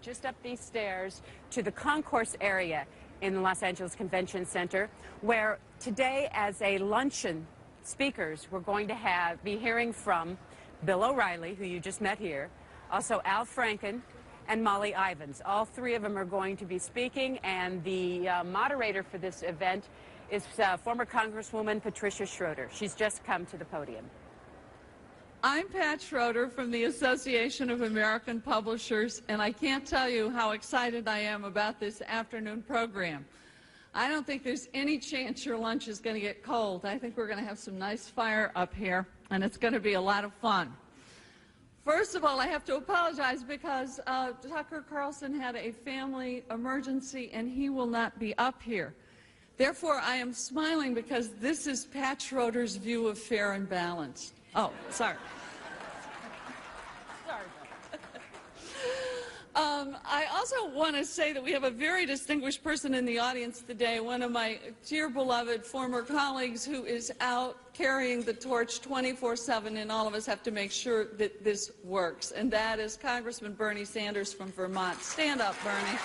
just up these stairs to the concourse area in the Los Angeles Convention Center, where today as a luncheon speakers we're going to be hearing from Bill O'Reilly, who you just met here, also Al Franken and Molly Ivins. All three of them are going to be speaking, and the moderator for this event is former Congresswoman Patricia Schroeder. She's just come to the podium. I'm Pat Schroeder from the Association of American Publishers, and I can't tell you how excited I am about this afternoon program. I don't think there's any chance your lunch is going to get cold. I think we're going to have some nice fire up here, and it's going to be a lot of fun. First of all, I have to apologize because Tucker Carlson had a family emergency, and he will not be up here. Therefore, I am smiling because this is Pat Schroeder's view of fair and balanced. Oh, sorry. Sorry. I also want to say that we have a very distinguished person in the audience today, one of my dear beloved former colleagues who is out carrying the torch 24/7, and all of us have to make sure that this works, and that is Congressman Bernie Sanders from Vermont. Stand up, Bernie.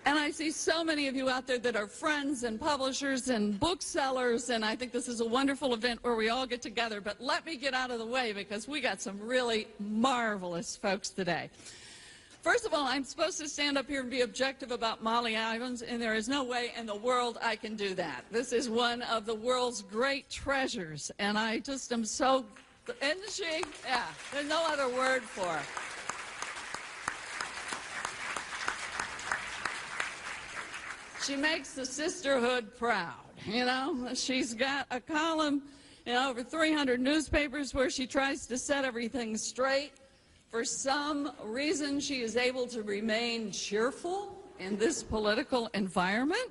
And I see so many of you out there that are friends and publishers and booksellers, and I think this is a wonderful event where we all get together. But let me get out of the way because we got some really marvelous folks today. First of all, I'm supposed to stand up here and be objective about Molly Ivins, and there is no way in the world I can do that. This is one of the world's great treasures, and I just am so, isn't she? Yeah, there's no other word for her. She makes the sisterhood proud, you know. She's got a column in over 300 newspapers where she tries to set everything straight. For some reason, she is able to remain cheerful in this political environment.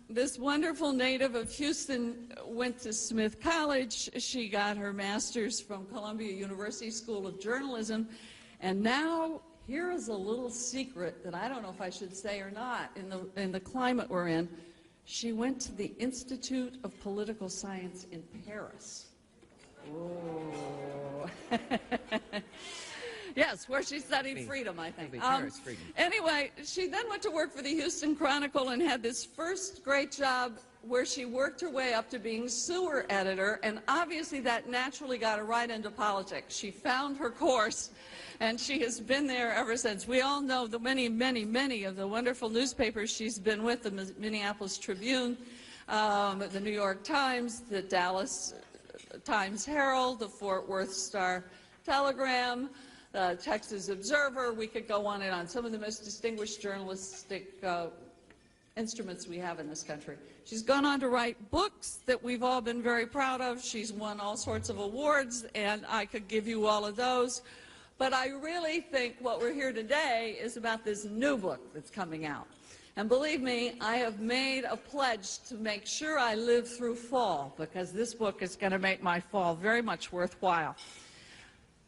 This wonderful native of Houston went to Smith College. She got her master's from Columbia University School of Journalism, and now here is a little secret that I don't know if I should say or not in the climate we're in. She went to the Institute of Political Science in Paris. Oh. Yes, where she studied freedom, I think. Freedom. Anyway, she then went to work for the Houston Chronicle and had this first great job where she worked her way up to being sewer editor, and obviously that naturally got her right into politics. She found her course, and she has been there ever since. We all know the many of the wonderful newspapers she's been with, the Minneapolis Tribune, the New York Times, the Dallas Times-Herald, the Fort Worth Star-Telegram, the Texas Observer. We could go on and on. Some of the most distinguished journalistic instruments we have in this country. She's gone on to write books that we've all been very proud of. She's won all sorts of awards, and I could give you all of those. But I really think what we're here today is about this new book that's coming out. And believe me, I have made a pledge to make sure I live through fall, because this book is going to make my fall very much worthwhile.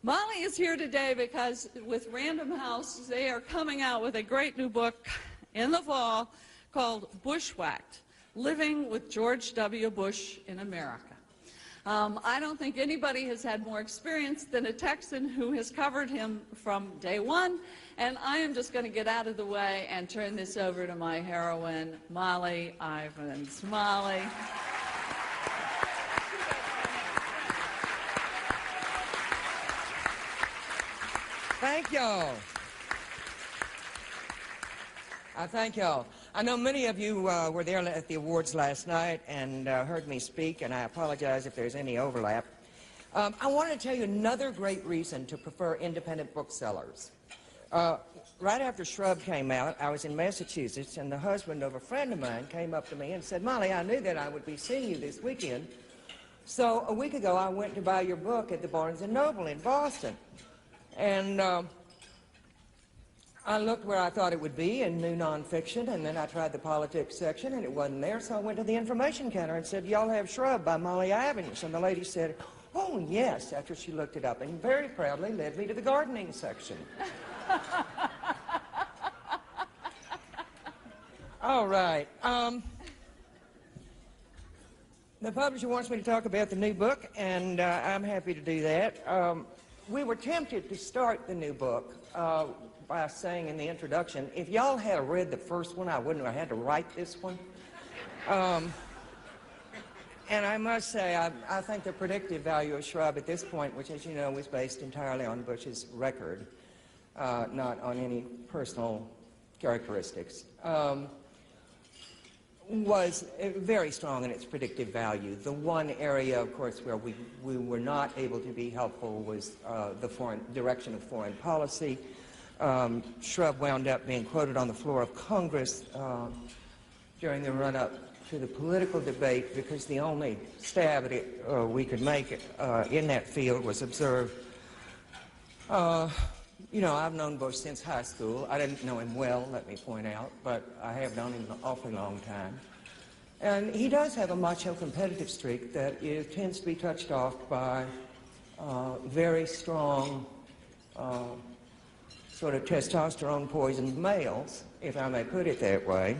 Molly is here today because with Random House, they are coming out with a great new book in the fall called Bushwhacked, Living with George W. Bush in America. I don't think anybody has had more experience than a Texan who has covered him from day one, and I am just going to get out of the way and turn this over to my heroine, Molly Ivins. Molly. Thank y'all. Thank y'all. I know many of you were there at the awards last night and heard me speak, and I apologize if there's any overlap. I wanted to tell you another great reason to prefer independent booksellers. Right after Shrub came out, I was in Massachusetts, and the husband of a friend of mine came up to me and said, Molly, I knew that I would be seeing you this weekend, so a week ago I went to buy your book at the Barnes & Noble in Boston. And I looked where I thought it would be in new nonfiction, and then I tried the politics section, and it wasn't there, so I went to the information counter and said, y'all have Shrub by Molly Ivins? And the lady said, oh, yes, after she looked it up, and very proudly led me to the gardening section. All right. The publisher wants me to talk about the new book, and I'm happy to do that. We were tempted to start the new book by saying in the introduction, if y'all had read the first one, I wouldn't have had to write this one. And I must say, I think the predictive value of Schroeder at this point, which, as you know, was based entirely on Bush's record, not on any personal characteristics, was very strong in its predictive value. The one area, of course, where we were not able to be helpful was the direction of foreign policy. Schroeder wound up being quoted on the floor of Congress during the run-up to the political debate because the only stab at it we could make in that field was observe. You know, I've known Bush since high school. I didn't know him well, let me point out, but I have known him an awfully long time. And he does have a macho competitive streak that tends to be touched off by very strong sort of testosterone-poisoned males, if I may put it that way.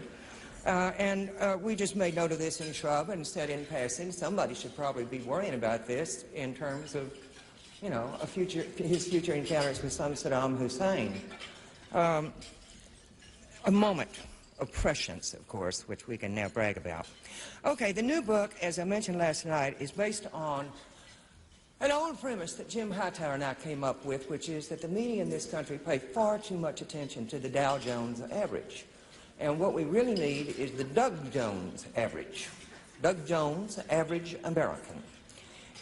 And we just made note of this in Schroeder and said in passing, somebody should probably be worrying about this in terms of, you know, his future encounters with some Saddam Hussein. A moment of prescience, of course, which we can now brag about. Okay, the new book, as I mentioned last night, is based on an old premise that Jim Hightower and I came up with, which is that the media in this country pay far too much attention to the Dow Jones average. And what we really need is the Doug Jones average. Doug Jones, average American.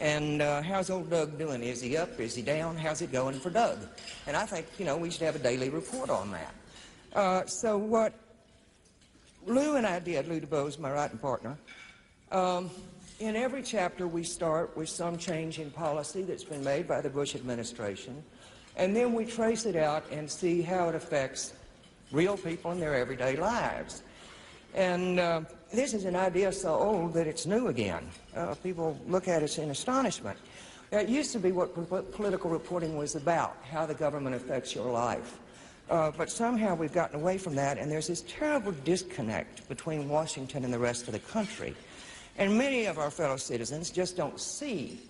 And how's old Doug doing? Is he up? Is he down? How's it going for Doug? And I think, you know, we should have a daily report on that. So what Lou and I did, Lou DeBose, my writing partner, in every chapter we start with some change in policy that's been made by the Bush administration, and then we trace it out and see how it affects real people in their everyday lives. And this is an idea so old that it's new again. People look at us in astonishment. It used to be what political reporting was about, how the government affects your life. But somehow we've gotten away from that, and there's this terrible disconnect between Washington and the rest of the country. And many of our fellow citizens just don't see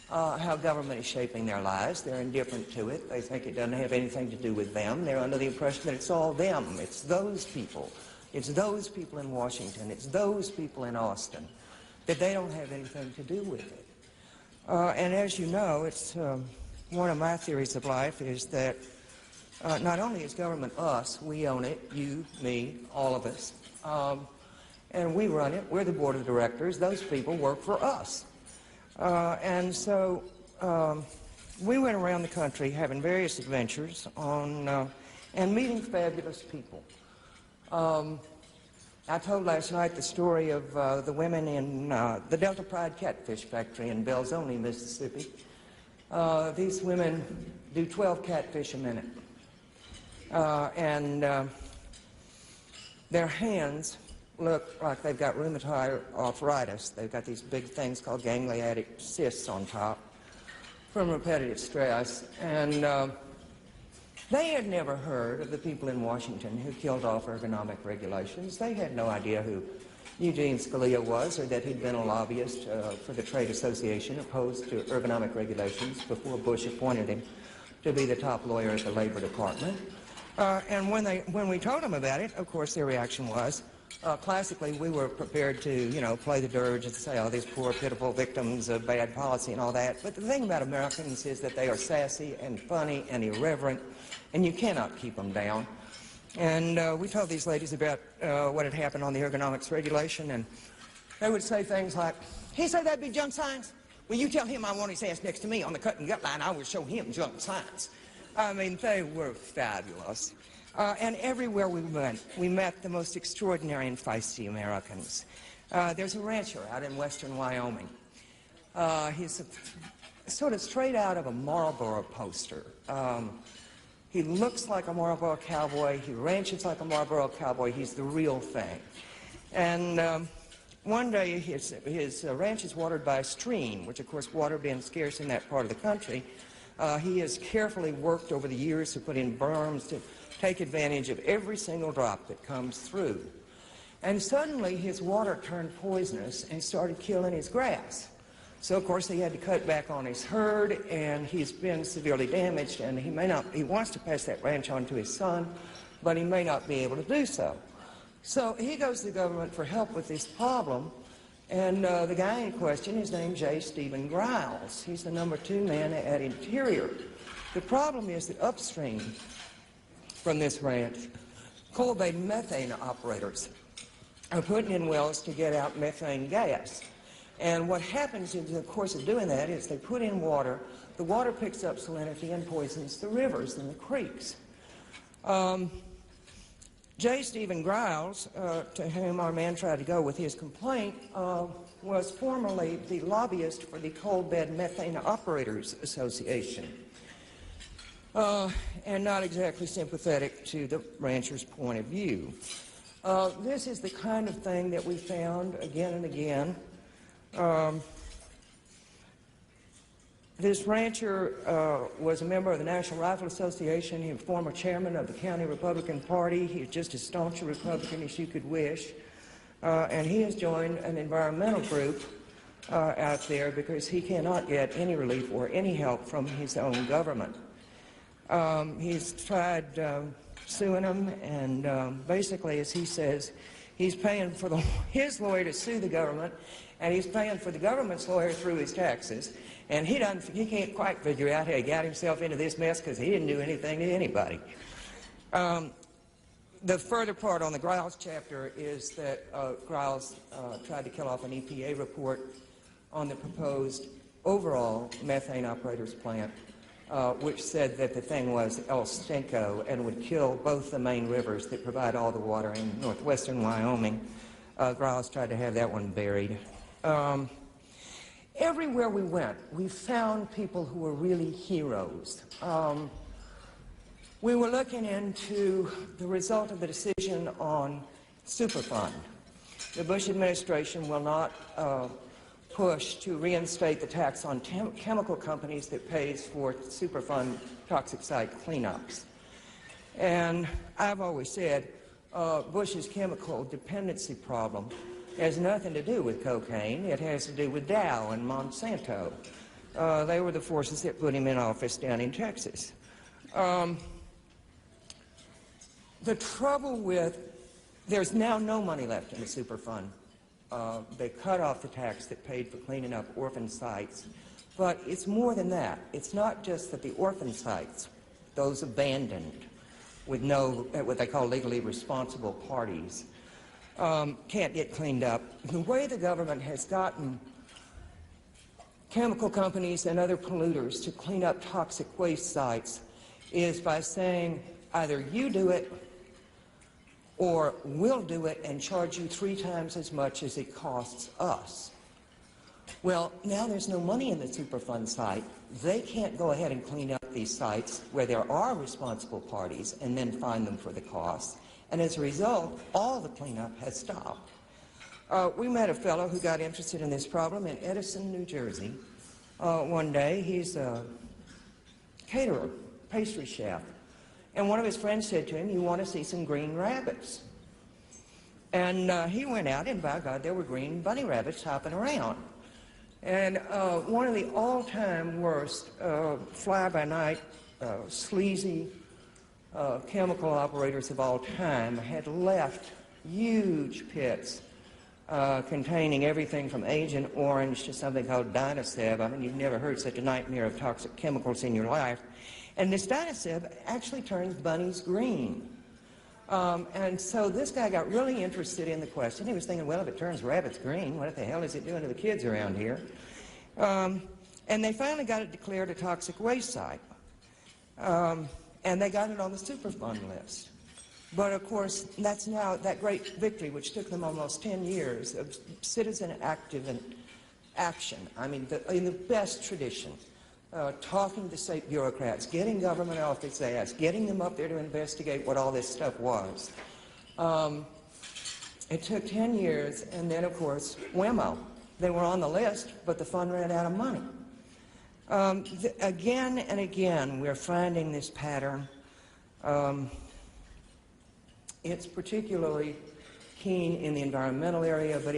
how government is shaping their lives. They're indifferent to it. They think it doesn't have anything to do with them. They're under the impression that it's all them. It's those people. It's those people in Washington. It's those people in Austin. That they don't have anything to do with it. And as you know, it's one of my theories of life is that not only is government us, we own it, you, me, all of us, and we run it. We're the board of directors. Those people work for us. And so we went around the country having various adventures on and meeting fabulous people. I told last night the story of the women in the Delta Pride catfish factory in Belzoni, Mississippi. These women do 12 catfish a minute. And their hands look like they've got rheumatoid arthritis. They've got these big things called ganglionic cysts on top from repetitive stress. And they had never heard of the people in Washington who killed off ergonomic regulations. They had no idea who Eugene Scalia was or that he'd been a lobbyist for the Trade Association opposed to ergonomic regulations before Bush appointed him to be the top lawyer at the Labor Department. And when we told them about it, of course, their reaction was, classically, we were prepared to, you know, play the dirge and say, oh, these poor, pitiful victims of bad policy and all that. But the thing about Americans is that they are sassy and funny and irreverent, and you cannot keep them down. And we told these ladies about what had happened on the ergonomics regulation, and they would say things like, he said that'd be junk science? Well, you tell him I want his ass next to me on the cut and gut line, I will show him junk science. I mean, they were fabulous. And everywhere we went, we met the most extraordinary and feisty Americans. There's a rancher out in western Wyoming. He's sort of straight out of a Marlboro poster. He looks like a Marlboro cowboy. He ranches like a Marlboro cowboy. He's the real thing. And one day, his ranch is watered by a stream, which, of course, water being scarce in that part of the country. He has carefully worked over the years to put in berms to take advantage of every single drop that comes through. And suddenly his water turned poisonous and started killing his grass. So of course he had to cut back on his herd, and he's been severely damaged, and he wants to pass that ranch on to his son, but he may not be able to do so. So he goes to the government for help with this problem, and the guy in question is named J. Stephen Griles. He's the #2 man at Interior. The problem is that upstream from this ranch, coal-bed methane operators are putting in wells to get out methane gas. And what happens in the course of doing that is they put in water, the water picks up salinity and poisons the rivers and the creeks. J. Stephen Griles, to whom our man tried to go with his complaint, was formerly the lobbyist for the Coal Bed Methane Operators Association, and not exactly sympathetic to the rancher's point of view. This is the kind of thing that we found again and again. This rancher was a member of the National Rifle Association. He was former chairman of the county Republican Party. He's just as staunch a Republican as you could wish. And he has joined an environmental group out there because he cannot get any relief or any help from his own government. He's tried suing them, and basically, as he says, he's paying for his lawyer to sue the government, and he's paying for the government's lawyer through his taxes. And he can't quite figure out how he got himself into this mess because he didn't do anything to anybody. The further part on the Griles chapter is that Griles tried to kill off an EPA report on the proposed overall methane operators plant, which said that the thing was El Stinko and would kill both the main rivers that provide all the water in northwestern Wyoming. Griles tried to have that one buried. Everywhere we went, we found people who were really heroes. We were looking into the result of the decision on Superfund. The Bush administration will not push to reinstate the tax on chemical companies that pays for Superfund toxic site cleanups. And I've always said Bush's chemical dependency problem has nothing to do with cocaine. It has to do with Dow and Monsanto. They were the forces that put him in office down in Texas. The trouble with, there's now no money left in the Superfund. They cut off the tax that paid for cleaning up orphan sites. But it's more than that. It's not just that the orphan sites, those abandoned with no, what they call legally responsible parties, can't get cleaned up. The way the government has gotten chemical companies and other polluters to clean up toxic waste sites is by saying either you do it or we'll do it and charge you 3 times as much as it costs us. Well, now there's no money in the Superfund site. They can't go ahead and clean up these sites where there are responsible parties and then fine them for the costs. And as a result, all the cleanup has stopped. We met a fellow who got interested in this problem in Edison, New Jersey. One day, he's a caterer, pastry chef. And one of his friends said to him, "You want to see some green rabbits?" And he went out, and by God, there were green bunny rabbits hopping around. And one of the all-time worst fly-by-night, sleazy chemical operators of all time had left huge pits containing everything from Agent Orange to something called Dynaseb. I mean, you've never heard such a nightmare of toxic chemicals in your life. And this Dynaseb actually turns bunnies green. And so this guy got really interested in the question. He was thinking, well, if it turns rabbits green, what the hell is it doing to the kids around here? And they finally got it declared a toxic waste site. And they got it on the Superfund list. But of course, that's now that great victory, which took them almost 10 years of citizen active action. I mean, in the best tradition. Talking to state bureaucrats, getting government off its ass, getting them up there to investigate what all this stuff was. It took 10 years, and then, of course, whammo. They were on the list, but the fund ran out of money. Again and again, we're finding this pattern. It's particularly keen in the environmental area, but